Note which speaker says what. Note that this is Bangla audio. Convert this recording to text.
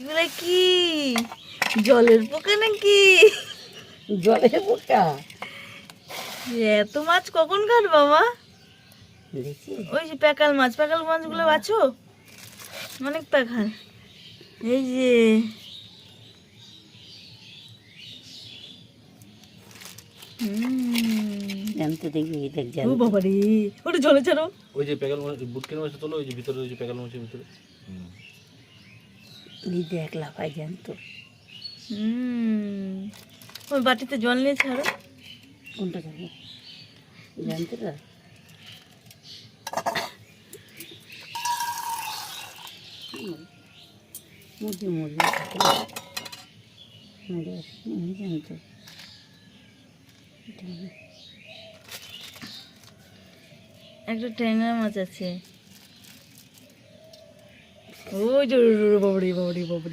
Speaker 1: এগুলো কি জলের পোকা নাকি?
Speaker 2: জলের পোকা।
Speaker 1: এত মাছ কখন কাট বাবা?
Speaker 2: দেখি
Speaker 1: ওই যে প্যাকাল মাছগুলো বাছো, অনেক প্যাকাল। এই যে
Speaker 2: জানতে দেখবি দেখ
Speaker 1: ও
Speaker 2: জানতে।
Speaker 1: বাবা রে, ওটা জলে ছাড়ো।
Speaker 3: ওই যে প্যাকাল মাছ বুটকের মাছ তোলো, ওই যে ভিতরে ওই যে প্যাকাল মাছের ভিতরে।
Speaker 2: এই দেখ লাফাই জানতো।
Speaker 1: ওই বাটিতে জল নিয়ে ছাড়ো।
Speaker 2: কোনটা যাবো জানতে না। মুরগি মুরগি মরে আসেনি জানতো।
Speaker 1: একটা ট্যাংরা মাছ আছে। ওই যে বাবারে বাবারে বাবারে।